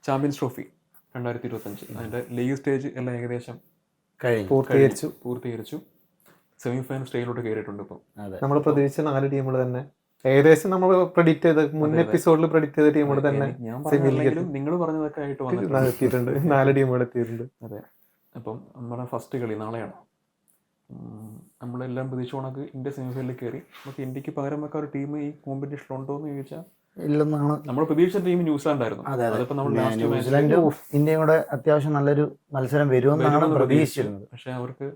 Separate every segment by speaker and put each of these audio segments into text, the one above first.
Speaker 1: Champions trophy 2025 അതിൻ്റെ league stage എല്ലാം ഏകദേശം പൂർത്തീകരിച്ചു. സെമി ഫൈനൽ സ്റ്റേജിലോട്ട് കയറിയിട്ടുണ്ട്. ഇപ്പം
Speaker 2: നമ്മൾ പ്രതീക്ഷിച്ച 4 ടീമുകൾ തന്നെ ഏകദേശം നമ്മൾ പ്രഡിക്റ്റ് ചെയ്ത മുൻ എപ്പിസോഡിൽ പ്രഡിക്റ്റ് ചെയ്ത ടീമുകൾ തന്നെ
Speaker 1: നിങ്ങൾ പറഞ്ഞതൊക്കെ ആയിട്ട്
Speaker 2: എത്തിയിട്ടുണ്ട്. 4 ടീമുകൾ എത്തിയിട്ടുണ്ട്.
Speaker 1: അതെ. അപ്പം നമ്മുടെ ഫസ്റ്റ് കളി നാളെയാണ്. നമ്മളെല്ലാം പ്രതീക്ഷ കണക്ക് ഇന്ത്യ സെമി ഫൈനലിൽ കയറി. നമുക്ക് ഇന്ത്യക്ക് പകരം വെക്കാൻ ഒരു ടീം ഈ കോമ്പറ്റീഷനിൽ ഉണ്ടോ എന്ന് ചോദിച്ചാൽ
Speaker 3: ഇല്ലെന്നാണ്
Speaker 1: നമ്മൾ പ്രതീക്ഷിച്ച ടീം ന്യൂസിലാൻഡ് ആയിരുന്നു.
Speaker 3: ന്യൂസിലാൻഡ് ഇന്ത്യയും കൂടെ അത്യാവശ്യം നല്ലൊരു മത്സരം വരുമെന്നാണ് പ്രതീക്ഷിച്ചിരുന്നത്.
Speaker 1: പക്ഷെ അവർക്ക്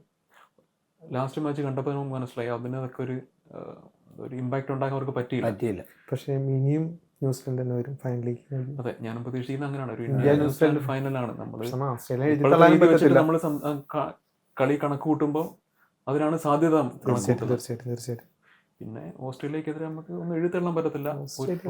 Speaker 1: ലാസ്റ്റ് മാച്ച് കണ്ടപ്പോൾ നമുക്ക് മനസ്സിലായി അതിനൊക്കെ ഒരു ഇമ്പാക്ട് ഉണ്ടാക്കാൻ അവർക്ക് പറ്റിയില്ല.
Speaker 2: പക്ഷേ ഇനിയും ന്യൂസിലാൻഡ് തന്നെ വരും ഫൈനലിലേക്ക്.
Speaker 1: അതെ, ഞാനും പ്രതീക്ഷിക്കുന്നത് അങ്ങനെയാണ്. ഒരു ഇന്ത്യ ന്യൂസിലാൻഡ് ഫൈനലാണ്. നമ്മൾ കളി കണക്ക് കൂട്ടുമ്പോൾ അതിനാണ് സാധ്യത.
Speaker 2: തീർച്ചയായിട്ടും.
Speaker 1: പിന്നെ ഓസ്ട്രേലിയക്കെതിരെ നമുക്ക് ഒന്നും എഴുത്തള്ളാൻ പറ്റത്തില്ല.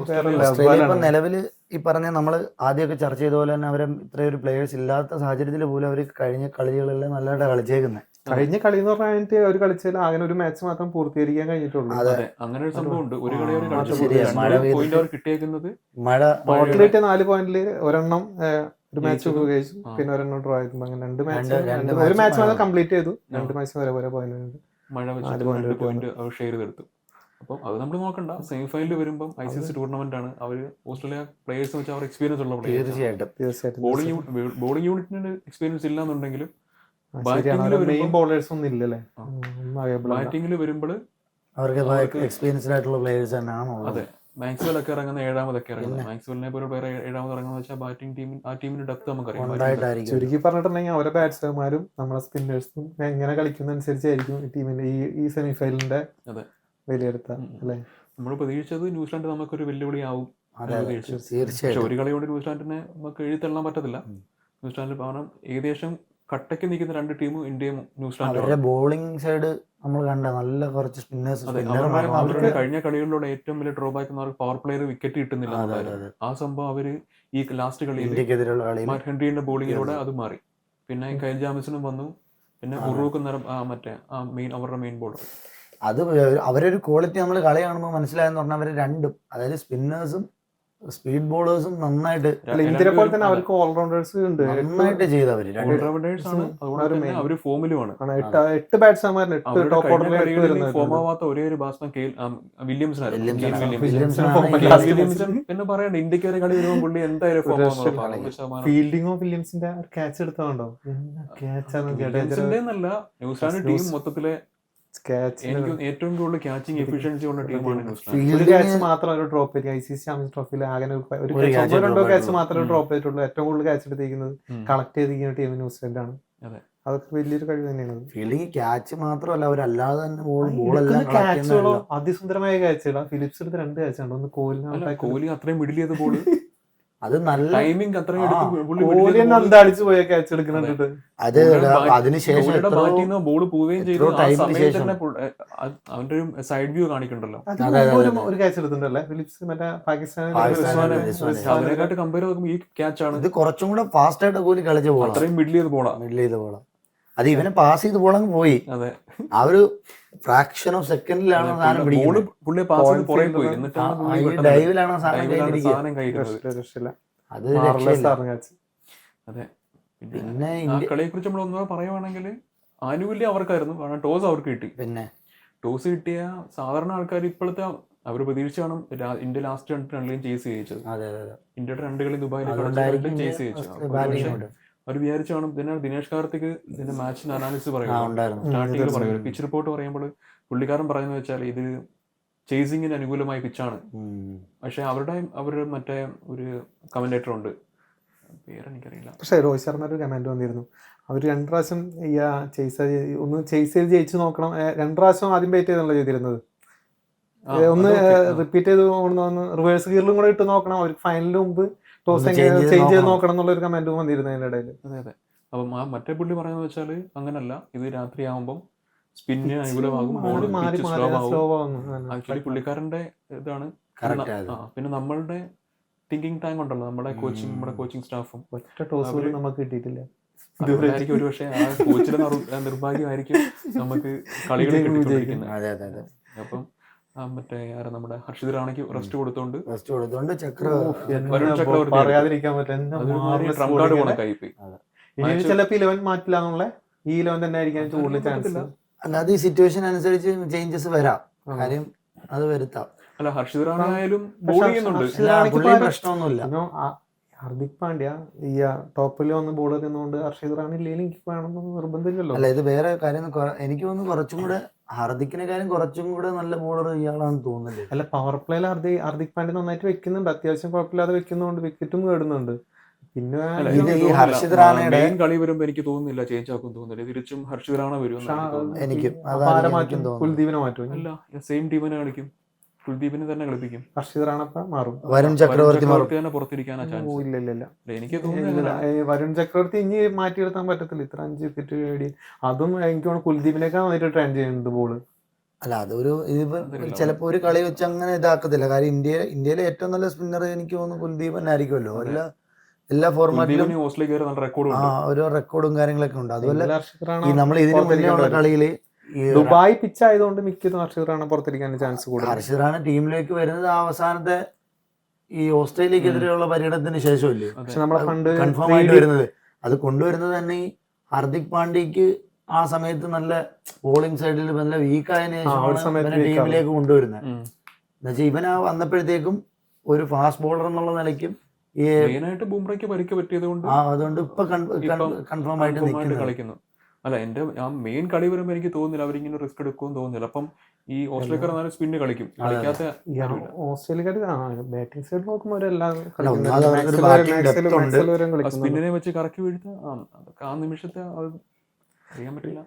Speaker 3: ഓസ്ട്രേലിയ ഇപ്പം നിലവിൽ ഈ പറഞ്ഞ നമ്മൾ ആദ്യമൊക്കെ ചർച്ച ചെയ്ത പോലെ തന്നെ അവരെ ഇത്രയൊരു പ്ലേയേഴ്സ് ഇല്ലാത്ത സാഹചര്യത്തിൽ പോലും അവർ കഴിഞ്ഞ കളികളെല്ലാം നല്ലതായിട്ട് കളിച്ചേക്കുന്നത്.
Speaker 2: കഴിഞ്ഞ കളി എന്ന് പറഞ്ഞാൽ അവർ കളിച്ചാൽ അങ്ങനെ ഒരു മാച്ച് മാത്രം പൂർത്തീകരിക്കാൻ കഴിഞ്ഞിട്ടുള്ളൂ.
Speaker 1: അതെ, അങ്ങനെ ഒരു സംഭവം ഉണ്ട്. ഒരു കളി കിട്ടിയേക്കുന്നത്
Speaker 3: മഴ
Speaker 2: ടോട്ടലിട്ട് 4 പോയിന്റിൽ ഒരെണ്ണം ഒരു മാച്ച് ഉപയോഗിച്ചു, പിന്നെ ഒരെണ്ണം ഡ്രോ ആയിരുന്നു. അങ്ങനെ 2 മാച്ച് ഒരു മാച്ച് മാത്രം കംപ്ലീറ്റ് ചെയ്തു. 2 മാച്ച് ഒരേപോലെ പോയിന്റ്
Speaker 1: മഴ വെച്ച് 2 പോയിന്റ് അവർ ഷെയർ ചെയ്തെടുത്തു. അപ്പം അത് നമ്മൾ നോക്കണ്ട. സെമി ഫൈനലിൽ വരുമ്പം ICC ടൂർണമെന്റ് ആണ്. അവർ ഓസ്ട്രേലിയ പ്ലേയേഴ്സ് വെച്ച് അവർ എക്സ്പീരിയൻസ് ഉള്ള
Speaker 3: തീർച്ചയായിട്ടും
Speaker 1: ബോളിംഗ് യൂണിറ്റിന് എക്സ്പീരിയൻസ് ഇല്ലാന്നുണ്ടെങ്കിലും ബാറ്റിംഗിൽ വരുമ്പോൾ
Speaker 3: അവർക്ക് എക്സ്പീരിയൻസ്ഡ് ആയിട്ടുള്ള പ്ലേയേഴ്സ് തന്നെയാണ്.
Speaker 1: അതെ, മാക്സ്വെൽ ഒക്കെ ഇറങ്ങുന്ന 7ാമതൊക്കെ ഇറങ്ങുന്നത്. മാക്സ്വെലിനെ പോലെ വേറെ 7ാമത് ഇറങ്ങുന്ന വെച്ചാൽ ബാറ്റിംഗ് ടീമിൽ ആ ടീമിന്റെ ഡെപ്ത് നമുക്കറിയാം.
Speaker 2: ചുരുക്കി പറഞ്ഞിട്ടുണ്ടെങ്കിൽ അവരെ ബാറ്റ്സ്മാൻമാരും നമ്മളെ സ്പിന്നേഴ്സും എങ്ങനെ കളിക്കുന്ന അനുസരിച്ചായിരിക്കും ഈ ടീമിന്റെ ഈ സെമി ഫൈനലിന്റെ വിലയിരുത്താൻ അല്ലേ.
Speaker 1: നമ്മൾ പ്രതീക്ഷിച്ചത് ന്യൂസിലാൻഡ് നമുക്കൊരു വെല്ലുവിളിയാവും.
Speaker 3: പക്ഷെ
Speaker 1: ഒരു കളി കൊണ്ട് ന്യൂസിലാൻഡിനെ നമുക്ക് എഴുത്തള്ളാൻ പറ്റത്തില്ല. ന്യൂസിലാൻഡ് കാരണം ഏകദേശം കട്ടയ്ക്ക് നിൽക്കുന്ന 2 ടീമും ഇന്ത്യയും ന്യൂസിലാൻഡും.
Speaker 3: അവരുടെ ബോളിംഗ് സൈഡ് നമ്മൾ കണ്ട നല്ല കുറച്ച് സ്പിന്നേഴ്സ്.
Speaker 1: അവരുടെ കഴിഞ്ഞ കളികളിലൂടെ ഏറ്റവും വലിയ ഡ്രോബാക്ക് എന്ന് പറഞ്ഞാൽ പവർ പ്ലെയർ വിക്കറ്റ് കിട്ടുന്നില്ല. ആ സംഭവം അവര് ഈ ലാസ്റ്റ് കളിയിൽ ഹെൻറിയുടെ ബോളിങ്ങിലൂടെ അത് മാറി. പിന്നെ കൈൽ ജാമിസണും വന്നു. പിന്നെ ഉറൂക്ക് മറ്റേ അവരുടെ മെയിൻ ബോളർ.
Speaker 3: അത് അവരൊരു ക്വാളിറ്റി നമ്മൾ കളി കാണുമ്പോൾ മനസ്സിലായെന്ന് പറഞ്ഞാൽ അവർ രണ്ടും, അതായത് സ്പിന്നേഴ്സും സ്പീഡ് ബോളേഴ്സും നന്നായിട്ട്
Speaker 2: ഇന്ത്യയെ പോലെ തന്നെ അവർക്ക് ഓൾറൗണ്ടേഴ്സ് ഉണ്ട്.
Speaker 3: നന്നായിട്ട് ചെയ്തവര്
Speaker 1: ഫോമിലുമാണ്.
Speaker 2: 8 ബാറ്റ്സ്മാൻമാരിൽ 8 ടോപ്പ് ഓർഡറിൽ
Speaker 1: ഫോമാവാത്ത ഒരേ ഒരു ബാറ്റ്സ്മാൻ വില്യംസൺ. പിന്നെ പറയണ്ട, ഇന്ത്യക്ക് വരെ കളി വരുമ്പോൾ പുള്ളി എന്തായാലും
Speaker 2: ഫീൽഡിങ്ങോ വില്യംസിന്റെ ക്യാച്ച് എടുത്തോണ്ടോ
Speaker 1: എന്നല്ല, ന്യൂസിലാൻഡ് ടീം മൊത്തത്തിലെ എനിക്ക് ഏറ്റവും കൂടുതൽ ക്യാച്ചിങ് എഫിഷ്യൻസി ഉള്ള ടീമാണ് ന്യൂസിലാൻഡ്.
Speaker 2: ക്യാച്ച് മാത്രം ഡ്രോപ്പ് ചെയ്തു. ICC ചാമ്പ്യൻസ് ട്രോഫിയിൽ ആകെ ഒരു 2 ക്യാച്ച് മാത്രമേ ഡ്രോപ്പ് ചെയ്തിട്ടുള്ളൂ. ഏറ്റവും കൂടുതൽ ക്യാച്ച് എടുത്തിരിക്കുന്നത് കളക്ട് ചെയ്തിരിക്കുന്ന ടീം ന്യൂസിലാൻഡ് ആണ്. അതൊക്കെ വലിയൊരു കഴിവ് തന്നെയാണ്.
Speaker 3: ഫീൽഡിങ് ക്യാച്ച് മാത്രമല്ല, അവരല്ലാതെ തന്നെ
Speaker 2: ക്യാച്ചുകളോ അതിസുന്ദരമായ ക്യാച്ചുകളാണ്. ഫിലിപ്സ് എടുത്ത് 2 ക്യാച്ച് ഉണ്ട്. ഒന്ന്
Speaker 1: കോഹ്ലി അത്രയും മിഡിൽ ചെയ്ത ബോൾ,
Speaker 3: അത് നല്ല
Speaker 1: ടൈമിംഗ് അത്രയും
Speaker 2: അന്താളിച്ചു പോയ ക്യാച്ച് എടുക്കുന്നുണ്ട്.
Speaker 3: അത് അതിനുശേഷം
Speaker 1: ബോൾ പോവുകയും ചെയ്തു. അവന്റെ ഒരു സൈഡ് വ്യൂ കാണിക്കണ്ടല്ലോ.
Speaker 2: ഒരു ക്യാച്ച് എടുത്തിട്ടുണ്ടല്ലേ ഫിലിപ്സ്, മറ്റേ
Speaker 1: അതിനെക്കാട്ട് കമ്പയർ നോക്കുമ്പോൾ ഈ ക്യാച്ചാണ്.
Speaker 3: ഇത് കുറച്ചും കൂടെ ഫാസ്റ്റ് ആയിട്ട് കോഹ്ലി കളിച്ച ബോൾ,
Speaker 1: അത്രയും മിഡിൽ ചെയ്ത ബോളാ.
Speaker 3: അത് ഇവനെ പാസ് ചെയ്ത് പോളങ്ങ് പോയി.
Speaker 1: അതെ,
Speaker 3: ആ ഒരു ഫ്രാക്ഷൻ ഓഫ് സെക്കൻഡിലാണ് സാധനം ഡൈവിലാണ് സാധനം കയ്യിരിക്കുന്നത്.
Speaker 1: അത് അതെ. പിന്നെ കളിയെ കുറിച്ച് നമ്മൾ ഒന്നും പറയുവാണെങ്കിൽ ആനുകൂല്യം അവർക്കായിരുന്നു. കാരണം ടോസ് അവർക്ക് കിട്ടി.
Speaker 3: പിന്നെ
Speaker 1: ടോസ് കിട്ടിയ സാധാരണ ആൾക്കാർ ഇപ്പോഴത്തെ അവർ പ്രതീക്ഷിച്ചാണ് ഇന്ത്യ ലാസ്റ്റ് 2 കളിയും ചേസ് ചെയ്യിച്ചത്. ഇന്ത്യയുടെ 2 കളി ദുബായിൽ ചേസ് ചെയ്യിച്ചു. അവർ വിചാരിച്ചു കാണും. പിന്നെ ദിനേഷ് കാർത്തിക് ഇതിന്റെ മാച്ചിന്റെ അനാലിസിസ് സ്റ്റാർട്ടിങ്ങിൽ പറയുന്നത്, പിച്ച് റിപ്പോർട്ട് പറയുമ്പോൾ പുള്ളിക്കാരൻ പറയുന്നത് വെച്ചാൽ ഇത് ചേസിങ്ങിന് അനുകൂലമായ പിച്ചാണ്. പക്ഷെ അവരുടെ മറ്റേ ഒരു കമന്റേറ്റർ ഉണ്ട്, പേരെനിക്കറിയില്ല.
Speaker 2: പക്ഷേ രോഹിത് ശർമ്മ ഒരു കമന്റ് വന്നിരുന്നു, അവർ 2 പ്രാവശ്യം ഒന്ന് ചേസ് ചെയ്ത് ജയിച്ചു നോക്കണം. 2 പ്രാവശ്യം ആദ്യം ബാറ്റ് ചെയ്താണല്ലോ ചെയ്തിരുന്നത്. ഒന്ന് റിപ്പീറ്റ് ചെയ്ത് റിവേഴ്സ് ഗിയറിലും കൂടെ ഇട്ട് നോക്കണം. അവർക്ക് ഫൈനലിന് മുമ്പ് ടോസ് ചേഞ്ച് ചെയ്ത് നോക്കണം എന്നുള്ള ഒരു കമന്റ് വന്നിരുന്നു അതിന്റെ ഇടയിൽ.
Speaker 1: അതെ. അപ്പം മറ്റേ പുള്ളി പറയുന്നത് വെച്ചാല് അങ്ങനല്ല, ഇത് രാത്രിയാവുമ്പം സ്പിന്നിന് അനുകൂലമാകും, ആക്ച്വലി പുള്ളിക്കാരന്റെ ഇതാണ്. പിന്നെ നമ്മളുടെ തിങ്കിങ് ടൈം ഉണ്ടല്ലോ, നമ്മുടെ കോച്ചിങ് സ്റ്റാഫും
Speaker 2: ഒറ്റ ടോസ് നമുക്ക് കിട്ടിയിട്ടില്ല.
Speaker 1: ഒരു പക്ഷേ ആ കോച്ചിന്റെ നിർഭാഗ്യമായിരിക്കും നമുക്ക് കളികൾ കിട്ടിക്കൊണ്ടിരിക്കുന്നത്. അപ്പം മറ്റേ ആരാ നമ്മുടെ ഹർഷിത് റാണയ്ക്ക് റെസ്റ്റ് കൊടുത്തോണ്ട്
Speaker 3: ചക്ര
Speaker 1: വരുൺ ചക്രവർത്തി
Speaker 2: പറയാതിരിക്കാൻ പറ്റില്ല.
Speaker 1: ട്രംപ് കാർഡ് കണക്കായി പോയി.
Speaker 2: ഇനി ചിലപ്പോ 11 മാറ്റില്ല എന്നുള്ള ഈ 11 തന്നെ ആയിരിക്കാൻ കൂടുതൽ ചാൻസ്.
Speaker 3: അല്ലാതെ ഈ സിറ്റുവേഷൻ അനുസരിച്ച് ചേഞ്ചസ് വരാം, കാര്യം അത് വരുത്താം.
Speaker 1: അല്ല ഹർഷിത് റാണ ആയാലും ബോൾ ചെയ്യുന്നുണ്ട്,
Speaker 3: പ്രശ്നമൊന്നുമില്ല.
Speaker 2: ഹാർദിക് പാണ്ഡ്യ ഈ ടോപ്പിൽ വന്ന് ബോളർ ചെയ്യുന്നതുകൊണ്ട് ഹർഷിത് റാണ ഇല്ലെങ്കിൽ എനിക്ക് വേണമെന്ന് നിർബന്ധമില്ലല്ലോ.
Speaker 3: അല്ല ഇത് വേറെ കാര്യം, എനിക്ക് തോന്നുന്നു കുറച്ചും കൂടെ ഹാർദിക്കിനെക്കാളും കുറച്ചും കൂടെ നല്ല ബോളർ ഇയാളാണെന്ന് തോന്നുന്നില്ല.
Speaker 2: അല്ല പവർ പ്ലേയിൽ ഹാർദിക് പാണ്ഡ്യ നന്നായിട്ട് വെക്കുന്നുണ്ട്, അത്യാവശ്യം കുഴപ്പമില്ലാതെ വെക്കുന്നുണ്ട്, വിക്കറ്റും നേടുന്നുണ്ട്. പിന്നെ
Speaker 3: ഈ ഹർഷിത് റാണയുടെ
Speaker 1: കളി വരുമ്പോ എനിക്ക് തോന്നുന്നില്ല ചേഞ്ച് ആക്കും തോന്നുന്നില്ല, തിരിച്ചും ഹർഷിത് റാണ വരും.
Speaker 2: കുൽദീപിനെ മാറ്റും.
Speaker 1: അല്ല സെയിം ടീമിനെ കളിക്കും, കുൽദീപിനെ തന്നെ കളിപ്പിക്കും,
Speaker 2: ഹർഷിത് റാണ മാറും,
Speaker 3: വരുൺ ചക്രവർത്തി
Speaker 1: തന്നെ പുറത്തിരിക്കാനാ ചാൻസ്.
Speaker 2: ഇല്ല
Speaker 1: എനിക്ക് തോന്നുന്നില്ല
Speaker 2: വരുൺ ചക്രവർത്തി ഇനി മാറ്റിയെടുക്കാൻ പറ്റത്തില്ല, ഇത്ര 5 വിക്കറ്റ് നേടി. അതും എനിക്ക് തോന്നുന്നു കുൽദീപിനേക്കാൾ വന്നിട്ട് ട്രെയിൻ ചെയ്യുന്നത് ബോള്.
Speaker 3: അല്ല അതൊരു ഇതിപ്പോ ചിലപ്പോ ഒരു കളി വെച്ച് അങ്ങനെ ഇതാക്കത്തില്ല, കാര്യം ഇന്ത്യയിലെ ഏറ്റവും നല്ല സ്പിന്നർ എനിക്ക് തോന്നുന്നു കുൽദീപ് തന്നെ ആയിരിക്കുമല്ലോ. എല്ലാ ഫോർമാറ്റിലും ഓരോ റെക്കോർഡും കാര്യങ്ങളൊക്കെ ഉണ്ട്. അതുപോലെ ഈ നമ്മൾ ഇതിന് മുന്നേ ഉള്ള കളിയില്
Speaker 2: ദുബായ് പിച്ച് ആയതുകൊണ്ട് മിക്കതും ഹർഷിത് റാണ പുറത്തിരിക്കാൻ ചാൻസ് കൂടുതൽ.
Speaker 3: ഹർഷിത് റാണ ടീമിലേക്ക് വരുന്നത് അവസാനത്തെ ഈ ഓസ്ട്രേലിയക്കെതിരെയുള്ള പര്യടനത്തിന് ശേഷമല്ലേ കൺഫേം ആയിട്ട് വരുന്നത്. അത് കൊണ്ടുവരുന്നത് തന്നെ ഈ ഹാർദിക് പാണ്ഡ്യക്ക് ആ സമയത്ത് നല്ല ബോളിംഗ് സൈഡിൽ നല്ല വീക്കായതിനു ശേഷമാണ് ടീമിലേക്ക് കൊണ്ടുവരുന്നത്. എന്നുവെച്ചാൽ ഇവൻ വന്നപ്പോഴത്തേക്കും ഒരു ഫാസ്റ്റ് ബോളർ എന്നുള്ള നിലയ്ക്കും
Speaker 1: ബുംറയ്ക്ക് പരിക്ക് പറ്റിയത് കൊണ്ട്
Speaker 3: അതുകൊണ്ട് ഇപ്പൊ കൺഫേം ആയിട്ട്
Speaker 1: കളിക്കുന്നു. അല്ല എന്റെ മെയിൻ കളി വരുമ്പോ എനിക്ക് തോന്നുന്നില്ല അവരിങ്ങനെ റിസ്ക് എടുക്കുമെന്ന് തോന്നുന്നില്ല. അപ്പം ഈ ഓസ്ട്രേലിയക്കാർ സ്പിന്ന് കളിക്കും, കളിക്കാത്ത
Speaker 2: ഓസ്ട്രേലിയക്കാർ ബാറ്റിംഗ് സൈഡ് നോക്കുമ്പോൾ
Speaker 1: സ്പിന്നിനെ വെച്ച് കറക്കി വീഴ്ത്താൻ അതൊക്കെ ആ നിമിഷത്തെ അറിയാൻ പറ്റില്ല.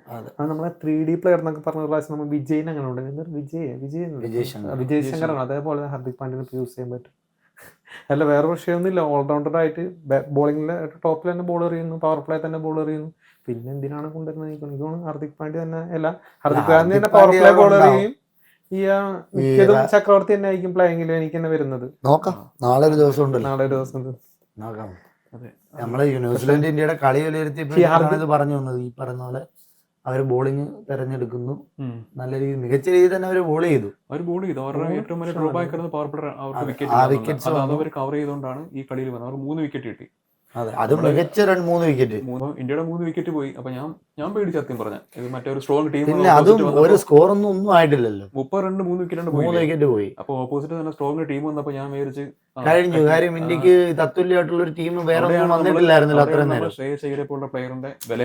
Speaker 2: നമ്മളെ 3D പ്ലെയർ എന്നൊക്കെ പറഞ്ഞ പ്രാവശ്യം നമ്മൾ വിജയൻ അങ്ങനെ ഉണ്ട്, വിജയ് ശങ്കറാണ്. അതേപോലെ ഹാർദിക് പാണ്ഡ്യനെ യൂസ് ചെയ്യാൻ പറ്റും. അല്ല വേറെ വിഷയമൊന്നുമില്ല, ഓൾറൗണ്ടർ ആയിട്ട് ബോളിംഗിലെ ടോപ്പിൽ തന്നെ ബോൾ എറിയുന്നു, പവർ പ്ലേ തന്നെ ബോൾ എറിയുന്നു. പിന്നെ എന്തിനാണ് കൊണ്ടുവരുന്നത്? എനിക്ക് ഹാർദിക് പാണ്ഡ്യ തന്നെ അല്ല, ഹാർദിക് പാണ്ഡ്യ തന്നെ പവർ പ്ലേ ബോൾ എറിയും. ഈ മിക്കതും ചക്രവർത്തി തന്നെ ആയിരിക്കും പ്ലേയിങ്ങിൽ എനിക്ക് തന്നെ വരുന്നത്.
Speaker 3: നോക്കാം, നാളെ ഒരു ദിവസം ഉണ്ട്,
Speaker 2: നാളെ ഒരു ദിവസം
Speaker 3: നോക്കാം. നമ്മള് ന്യൂസിലൻഡ് ഇന്ത്യയുടെ കളി വിലയിരുത്തിയപ്പോൾ പറഞ്ഞു വന്നത് ഈ പറഞ്ഞ പോലെ അവർ ബോളിംഗ് തെരഞ്ഞെടുക്കുന്നു, നല്ല രീതിയിൽ മികച്ച രീതിയിൽ തന്നെ അവർ ബോൾ ചെയ്തു.
Speaker 1: അവരുടെ ഏറ്റവും വലിയ ഡ്രോബാക്ക് പവർ പ്ലേ അവർക്ക് വിക്കറ്റ് അവർ കവർ ചെയ്തുകൊണ്ടാണ് ഈ കളിയിൽ വന്നത്. അവർ 3 വിക്കറ്റ് കിട്ടി.
Speaker 3: അത് മികച്ച 3 വിക്കറ്റ്.
Speaker 1: ഇന്ത്യയുടെ 3 വിക്കറ്റ് പോയി. അപ്പൊ ഞാൻ പേടിച്ചു സത്യം പറഞ്ഞ, ഇത് മറ്റൊരു സ്ട്രോങ് ടീം.
Speaker 3: പിന്നെ അതും ഒരു സ്കോർ ഒന്നും ആയിട്ടില്ലല്ലോ,
Speaker 1: 30 റൺ 3 വിക്കറ്റ് പോയി. അപ്പൊ ഓപ്പോസിറ്റ് തന്നെ സ്ട്രോങ് ടീം വന്നപ്പോ ഞാൻ വിചാരിച്ച്
Speaker 3: കഴിഞ്ഞു. കാര്യം ഇന്ത്യക്ക് തത്തുല്യമായിട്ടുള്ള ഒരു ടീം വേറെ വന്നിട്ടില്ലായിരുന്നല്ലോ അത്ര നേരം.
Speaker 1: ശ്രേയസ് അയ്യരെ പോലുള്ള പ്ലെയറിന്റെ വില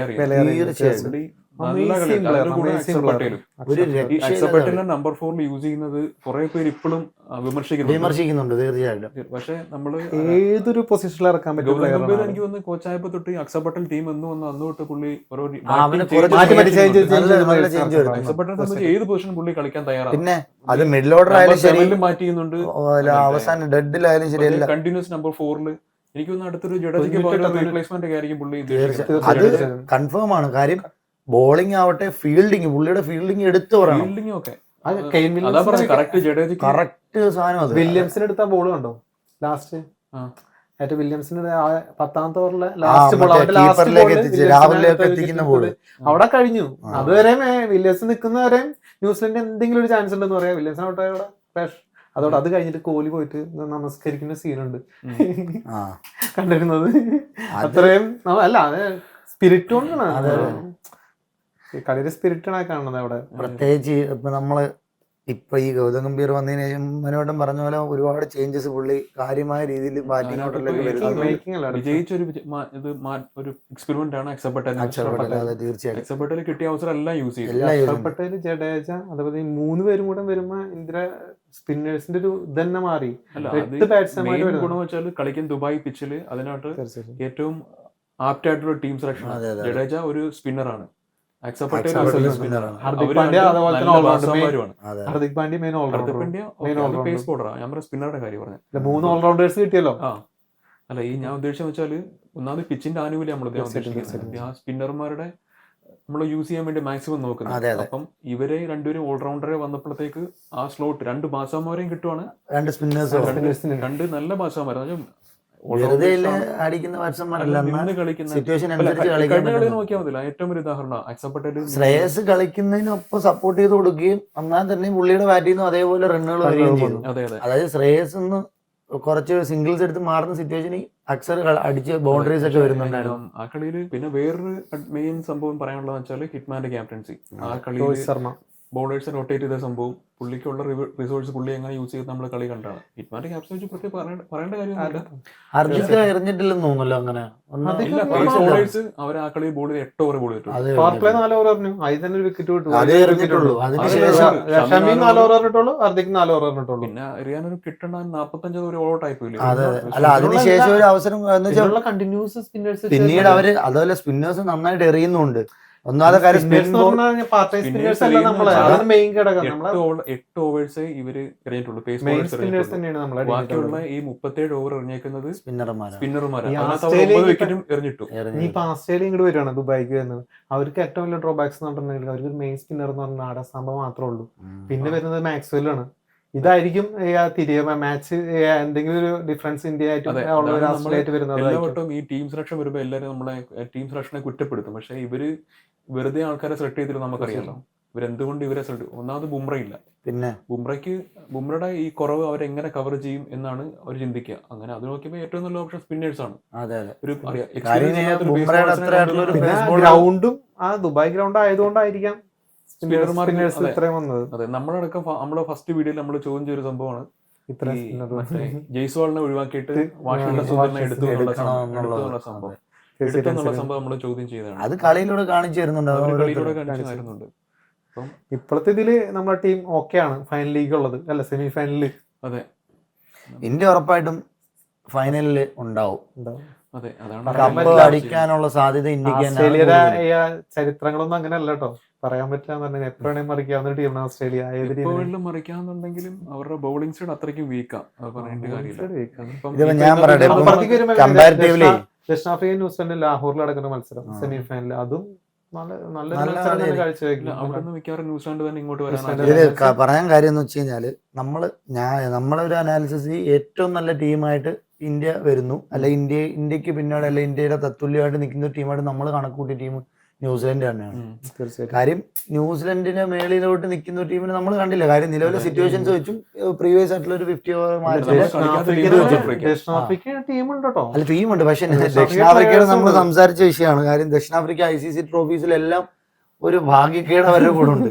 Speaker 1: നമ്പർ 4 യൂസ് ചെയ്യുന്നത് കുറെ പേര് ഇപ്പോഴും
Speaker 3: വിമർശിക്കുന്നുണ്ട് തീർച്ചയായിട്ടും.
Speaker 1: പക്ഷെ നമ്മള്
Speaker 2: ഏതൊരു പൊസിഷനിൽ ഇറക്കാൻ പറ്റും.
Speaker 1: എനിക്ക് തോന്നുന്നു കോച്ചായപ്പോ തൊട്ട് അക്സർ പട്ടേൽ ടീം എന്ന് വന്ന് അന്ന് തൊട്ട് പുള്ളി ഏത് പൊസിഷൻ പുള്ളി കളിക്കാൻ തയ്യാറാണ്.
Speaker 3: പിന്നെ അത് മിഡിൽ ഓർഡർ ആയാലും ശരി,
Speaker 1: മാറ്റിയുന്നുണ്ട്,
Speaker 3: അവസാനം ഡെഡിലായാലും ശരിയല്ല,
Speaker 1: കണ്ടിന്യൂസ് നമ്പർ 4 എനിക്ക് തോന്നുന്നു അടുത്തൊരു ജഡേജയ്ക്ക് റീപ്ലേസ്മെന്റ് ആയിരിക്കും പുള്ളി.
Speaker 3: അത് കൺഫേം ആണ്. കാര്യം ബോളിംഗ് ആവട്ടെ, ഫീൽഡിങ്, പുള്ളിയുടെ ഫീൽഡിങ് എടുത്തു പറയണം. കറക്റ്റ് സാധനം.
Speaker 2: വില്യംസിന് എടുത്ത ബോൾ കണ്ടോ ലാസ്റ്റ്? ഏറ്റവും വില്യംസിന് 10ാമത്തെ ഓവറിലെ ലാസ്റ്റ് എത്തിക്കുന്ന ബോൾ അവിടെ കഴിഞ്ഞു. അതുവരെ വില്യംസ് നിൽക്കുന്നവരെ ന്യൂസിലൻഡ് എന്തെങ്കിലും ഒരു ചാൻസ് ഉണ്ടെന്ന് പറയാം. വില്യംസിന് ഔട്ട് അവിടെ അതോടെ അത് കഴിഞ്ഞിട്ട് കോഹ്ലി പോയിട്ട് നമസ്കരിക്കുന്ന സീനുണ്ട് കണ്ടിരുന്നത്. അത്രയും അല്ല, അത് സ്പിരിറ്റ് കൊണ്ടാണ്, കളിയുടെ സ്പിരിറ്റാണ് കാണുന്നത് അവിടെ.
Speaker 3: പ്രത്യേകിച്ച് ഇപ്പൊ നമ്മള് ഇപ്പൊ ഈ ഗൗതം ഗംഭീർ വന്നതിന് ശേഷം മനോട്ടം പറഞ്ഞ പോലെ ഒരുപാട് ചേഞ്ചസ് പുള്ളി കാര്യമായ രീതിയിൽ
Speaker 1: വിജയിച്ചൊരു എക്സ്പെരിമെന്റ് ആണ് അക്സർ പട്ടേൽ.
Speaker 3: തീർച്ചയായിട്ടും
Speaker 1: അക്സർ പട്ടേൽ കിട്ടിയ അവസരം എല്ലാം യൂസ് ചെയ്തു.
Speaker 2: പട്ടേൽ, ജഡേജ, അതേപോലെ ഈ 3 പേരും കൂടെ വരുമ്പോ ഇന്ത്യ സ്പിന്നേഴ്സിന്റെ ഒരു ഇതന്നെ മാറി.
Speaker 1: ഗുണം വെച്ചാൽ കളിക്കാൻ ദുബായ് പിച്ചില് അതിനകത്ത് ഏറ്റവും ആപ്റ്റ് ആയിട്ടുള്ള ടീം സെലക്ഷൻ. ജഡേജ ഒരു സ്പിന്നറാണ്, അക്സർ പട്ടേൽ
Speaker 2: ഹാർദിക് പാണ്ഡ്യ അതുപോലെ തന്നെ ഹാർദിക് പാണ്ഡ്യ മെയിൻ
Speaker 1: പേസ് ബോളറാണ്. ഞാൻ പറഞ്ഞ സ്പിന്നറുടെ കാര്യം പറഞ്ഞു.
Speaker 2: 3 ഓൾറൗണ്ടേഴ്സ് കിട്ടിയല്ലോ.
Speaker 1: അല്ല ഈ ഞാൻ ഉദ്ദേശിച്ച വെച്ചാൽ ഒന്നാമത് പിച്ചിന്റെ ആനുകൂല്യം നമ്മൾ ഉദ്ദേശിക്കുന്നത് ആ സ്പിന്നർമാരുടെ നമ്മൾ യൂസ് ചെയ്യാൻ വേണ്ടി മാക്സിമം നോക്കുന്നത്. അപ്പം ഇവരെ രണ്ടുപേരും ഓൾറൗണ്ടറെ വന്നപ്പോഴത്തേക്ക് ആ സ്ലോട്ട് 2 ബാറ്റ്സ്മാൻമാരെയും കിട്ടുവാണ്,
Speaker 3: 2 സ്പിന്നേഴ്സ്,
Speaker 1: 2 നല്ല ബാറ്റ്സ്മാൻമാർ.
Speaker 3: വെറുതെ അടിക്കുന്ന ബാറ്റ്സ്മാനല്ല,
Speaker 1: നിന്ന് കളിക്കുന്ന
Speaker 3: സിറ്റുവേഷൻ അനുസരിച്ച് കളിക്കാൻ
Speaker 1: കഴിഞ്ഞ കളി നോക്കിയാൽ മതി. ഏറ്റവും ഒരു ഉദാഹരണം അക്സർ പട്ടേൽ.
Speaker 3: ശ്രേയസ് കളിക്കുന്നതിനൊപ്പം സപ്പോർട്ട് ചെയ്ത് കൊടുക്കുകയും എന്നാൽ തന്നെ പുള്ളിയുടെ ബാറ്റിൽ നിന്നും അതേപോലെ റണ്ണുകൾ വരികയും ചെയ്തു. അതായത് ശ്രേയസ് ഒന്ന് കുറച്ച് സിംഗിൾസ് എടുത്ത് മാറുന്ന സിറ്റുവേഷനിൽ അക്സർ അടിച്ച് ബൗണ്ടറീസ് ഒക്കെ വരുന്നുണ്ടായിരുന്നു
Speaker 1: ആ കളിയിൽ. പിന്നെ വേറൊരു മെയിൻ സംഭവം പറയാനുള്ളതെന്ന് വെച്ചാൽ ഹിറ്റ്മാന്റെ ക്യാപ്റ്റൻസി. ആ കളിയിൽ ബോളേഴ്സ് റൊട്ടേറ്റ് ചെയ്ത സംഭവം, പുള്ളിക്കുള്ള റിസോഴ്സ് പുള്ളി എങ്ങനെ യൂസ് ചെയ്ത് നമ്മൾ കളി കണ്ടാണ്. ഹിറ്റ്മാന്റെ ക്യാപ്റ്റൻ വെച്ച് പ്രത്യേകം പറയേണ്ട കാര്യമൊന്നുമില്ല.
Speaker 3: ഹർദിക് എറിഞ്ഞിട്ടില്ലെന്ന് തോന്നുന്നല്ലോ അങ്ങനെ.
Speaker 1: ബോളേഴ്സ് അവർ ആ കളി ബോൾ 8 ഓവർ ബോൾ കിട്ടും.
Speaker 2: 4 ഓവർ പറഞ്ഞു, അതിൽ തന്നെ ഒരു വിക്കറ്റ് കിട്ടും.
Speaker 3: അതേ എറിഞ്ഞിട്ടുള്ളൂ. അതിനുശേഷം
Speaker 2: ഷമി 4 ഓവർ പറഞ്ഞിട്ടുള്ളൂ, ഹർദിക് 4 ഓവർ പറഞ്ഞിട്ടുള്ളൂ.
Speaker 1: പിന്നെ എറിയാനൊരു കിട്ടേണ്ട 45 ഒരു ഓൾ ടൈപ്പ് ഇല്ല.
Speaker 3: അല്ല, അതിനുശേഷം ഒരു അവസരം
Speaker 2: കണ്ടിന്യൂസ് സ്പിന്നേഴ്സ്
Speaker 3: പിന്നീട് അവര് അതുപോലെ സ്പിന്നേഴ്സ് നന്നായിട്ട് എറിയുന്നുണ്ട്. ഒന്നാമത്തെ കാര്യം
Speaker 1: 8 ഓവേഴ്സ് ഇവര് എറിഞ്ഞിട്ടുള്ളൂ. ബാക്കിയുള്ള ഈ 37 ഓവർ എറിഞ്ഞേക്കുന്നത് സ്പിന്നർമാരാണ്. 9 വിക്കറ്റും എറിഞ്ഞിട്ടു.
Speaker 2: ഇനിയിപ്പോ ആസ്ട്രേലിയ ഇങ്ങോട്ട് വരുവാണ്, ദുബായിക്ക് വരുന്നത്. അവർക്ക് ഏറ്റവും വലിയ ഡ്രോബാക്സ് എന്ന് പറഞ്ഞിട്ടുണ്ടെങ്കിൽ അവർക്ക് മെയിൻ സ്പിന്നർ എന്ന് പറഞ്ഞാൽ ആടസാമ്പ മാത്രമേ ഉള്ളൂ. പിന്നെ വരുന്നത് മാക്സ്വെല്ലാണ്. ഇതായിരിക്കും തിരികെ മാച്ച് എന്തെങ്കിലും ഒരു ഡിഫറൻസ് ഇന്ത്യ ആയിട്ട് വരുന്നത്.
Speaker 1: ഈ ടീം സെലക്ഷൻ വരുമ്പോൾ എല്ലാവരും നമ്മളെ ടീം സെലക്ഷനെ കുറ്റപ്പെടുത്തും. പക്ഷെ ഇവര് വെറുതെ ആൾക്കാരെ സെലക്ട് ചെയ്തിട്ട് നമുക്കറിയാലോ ഇവരെന്തുകൊണ്ട് ഇവരെ സെലക്ട്. ഒന്നാമത് ബുംറയില്ല.
Speaker 3: പിന്നെ
Speaker 1: ബുംറയുടെ ഈ കുറവ് അവരെങ്ങനെ കവർ ചെയ്യും എന്നാണ് അവർ ചിന്തിക്കുക. അങ്ങനെ അത് നോക്കിയപ്പോൾ ഏറ്റവും നല്ല ഓപ്ഷൻ സ്പിന്നേഴ്സ് ആണ്. ഒരു
Speaker 2: ഗ്രൗണ്ടും ആ ദുബായ് ഗ്രൗണ്ട് ആയതുകൊണ്ടായിരിക്കാം
Speaker 1: അതെ. നമ്മളടക്കം നമ്മുടെ ഫസ്റ്റ് വീഡിയോയിൽ നമ്മൾ ചോദ്യം ചെയ്തൊരു സംഭവമാണ് ജയ്സ്വാളിനെ ഒഴിവാക്കിയിട്ട് വാഷിംഗ്ടൺ സുന്ദറിനെ എടുത്തുള്ള സംഭവം. നമ്മൾ ചോദ്യം ചെയ്തതാണ്.
Speaker 3: അത് കളിയിലൂടെ കാണിച്ചു
Speaker 1: തരുന്നുണ്ട്.
Speaker 2: ഇപ്പോഴത്തെ ഇതില് നമ്മുടെ ടീം ഓക്കെ ആണ്. ഫൈനൽ ലീഗ് ഉള്ളത് അല്ല, സെമി ഫൈനലില്.
Speaker 1: അതെ,
Speaker 3: ഇന്ത്യ ഉറപ്പായിട്ടും ഫൈനലില് ഉണ്ടാവും.
Speaker 1: അതെ,
Speaker 3: കപ്പ് അടിക്കാനുള്ള സാധ്യത ഇന്ത്യക്ക്.
Speaker 2: ഓസ്ട്രേലിയയുടെ ചരിത്രങ്ങളൊന്നും അങ്ങനെ അല്ല കേട്ടോ, പറയാൻ പറ്റില്ല. എപ്പോഴാണ് മറിക്കാവുന്ന ടീമാണ് ഓസ്ട്രേലിയ.
Speaker 1: എപ്പോഴും മറിക്കാന്നുണ്ടെങ്കിലും അവരുടെ ബൗളിംഗ് സൈഡ് അത്രയ്ക്കും വീക്കാ.
Speaker 3: ഞാൻ പറയട്ടെ,
Speaker 2: ദക്ഷിണാഫ്രിക്ക ന്യൂസിലൻഡ് ലാഹോറിൽ നടക്കുന്ന മത്സരം സെമി ഫൈനലിൽ, അതും
Speaker 3: പറയാൻ കാര്യം എന്ന് വെച്ച് കഴിഞ്ഞാല് നമ്മളൊരു അനാലിസിസ് ഏറ്റവും നല്ല ടീമായിട്ട് ഇന്ത്യ വരുന്നു, അല്ല ഇന്ത്യക്ക് പിന്നാലെ അല്ല ഇന്ത്യയുടെ തത്തുല്യമായിട്ട് നിൽക്കുന്ന ഒരു ടീമായിട്ട് നമ്മൾ കണക്കൂട്ടിയ ടീം ന്യൂസിലൻഡ് തന്നെയാണ്. കാര്യം ന്യൂസിലൻഡിന്റെ മേളിലോട്ട് നിൽക്കുന്ന ടീമിന് നമ്മൾ കണ്ടില്ല. കാര്യം നിലവിലെ സിറ്റുവേഷൻസ് വെച്ചും പ്രീവിയസ് ആയിട്ടുള്ള ഒരു 50 ഓവർ അല്ല ടീമുണ്ട്. പക്ഷെ ദക്ഷിണാഫ്രിക്കയുടെ നമ്മൾ സംസാരിച്ച വിഷയമാണ്. കാര്യം ദക്ഷിണാഫ്രിക്ക ICC ട്രോഫീസിലെല്ലാം ഒരു ഭാഗ്യക്കേട് അവരുടെ കൂടെ ഉണ്ട്.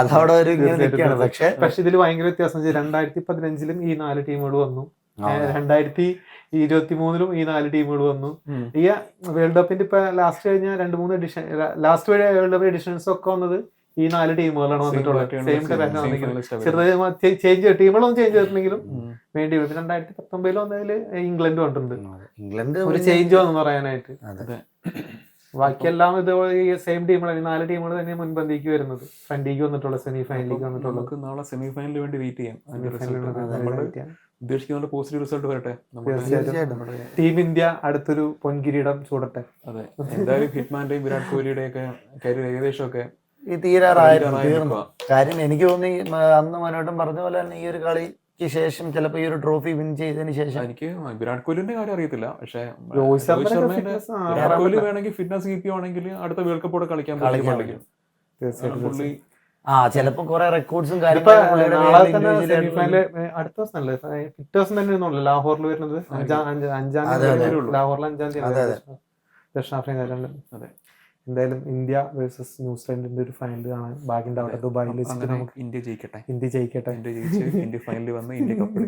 Speaker 3: അതവിടെ ഒരു ഇങ്ങനെ നിൽക്കുകയാണ്.
Speaker 2: പക്ഷെ ഇതിൽ ഭയങ്കര വ്യത്യാസം. 2015 ഈ 4 ടീമുകൾ വന്നു, 2023 ഈ 4 ടീമുകൾ വന്നു. ഈ വേൾഡ് കപ്പിന്റെ ഇപ്പൊ ലാസ്റ്റ് കഴിഞ്ഞ 2-3 edition, last world cup editions ഒക്കെ വന്നത് ഈ 4 ടീമുകളാണ് വന്നിട്ടുള്ളത്. സെയിം ചെറുതായി ചേഞ്ച് ടീമുകളൊന്നും ചേഞ്ച് ചെയ്തിട്ടുണ്ടെങ്കിലും വേണ്ടി വരും. 2019 വന്നതിൽ ഇംഗ്ലണ്ട് വന്നിട്ടുണ്ട്.
Speaker 3: ഇംഗ്ലണ്ട്
Speaker 2: ഒരു ചേഞ്ച് വന്നു പറയാനായിട്ട്. ബാക്കിയെല്ലാം ഇത് സെയിം ടീമുകൾ, 4 ടീമുകൾ തന്നെ മുൻപന്തിക്ക് വരുന്നത്. ഫ്രണ്ടിലേക്ക് വന്നിട്ടുള്ള സെമി ഫൈനലിലേക്ക് വന്നിട്ടുള്ളത്.
Speaker 1: നമുക്ക് നാളെ സെമി ഫൈനലിന് വേണ്ടി വെയിറ്റ് ചെയ്യാം. ഉദ്ദേശിക്കുന്ന പോസിറ്റീവ് റിസൾട്ട് വരട്ടെ.
Speaker 2: ടീം ഇന്ത്യ അടുത്തൊരു പൊൻകിരീടം ചൂടട്ടെ.
Speaker 1: അതെ, എന്തായാലും ഹിറ്റ്മാന്റെയും വിരാട് കോഹ്ലിയുടെ ഒക്കെ കാര്യം ഏകദേശം ഒക്കെ
Speaker 3: ഈ തീരാറായിരുന്നു. കാര്യം എനിക്ക് തോന്നി അന്ന് മനോട്ടം പറഞ്ഞ പോലെ തന്നെ ഈ ഒരു കളിക്ക് ശേഷം ചിലപ്പോ ഈ ഒരു ട്രോഫി വിൻ ചെയ്തതിന് ശേഷം
Speaker 1: എനിക്ക് വിരാട് കോഹ്ലിന്റെ കാര്യം അറിയത്തില്ല. പക്ഷെ വിരാട് കോഹ്ലി വേണമെങ്കിൽ ഫിറ്റ്നസ് കീപ്പ് ചെയ്യുവാണെങ്കിൽ അടുത്ത വേൾഡ് കപ്പോടെ കളിക്കാൻ പറ്റും.
Speaker 3: ചിലപ്പോ കുറെ റെക്കോർഡ്സും
Speaker 2: അടുത്ത ദിവസം തന്നെ ലാഹോറിൽ വരുന്നത് 5-ാം തീയതി. ലാഹോറിൽ 5-ാം തീയതി ദക്ഷിണാഫ്രിക്ക. എന്തായാലും ഇന്ത്യ വേഴ്സസ് ന്യൂസിലൻഡിന്റെ ഒരു ഫൈനൽ കാണാൻ ഭാഗ്യം ഉണ്ടാവട്ടെ. ദുബായിൽ വെച്ചിട്ട് നമുക്ക്
Speaker 1: ഇന്ത്യ ജയിക്കട്ടെ.
Speaker 2: ഇന്ത്യ ജയിച്ച് ഇന്ത്യ ഫൈനലിൽ വന്ന് ഇന്ത്യ കപ്പ്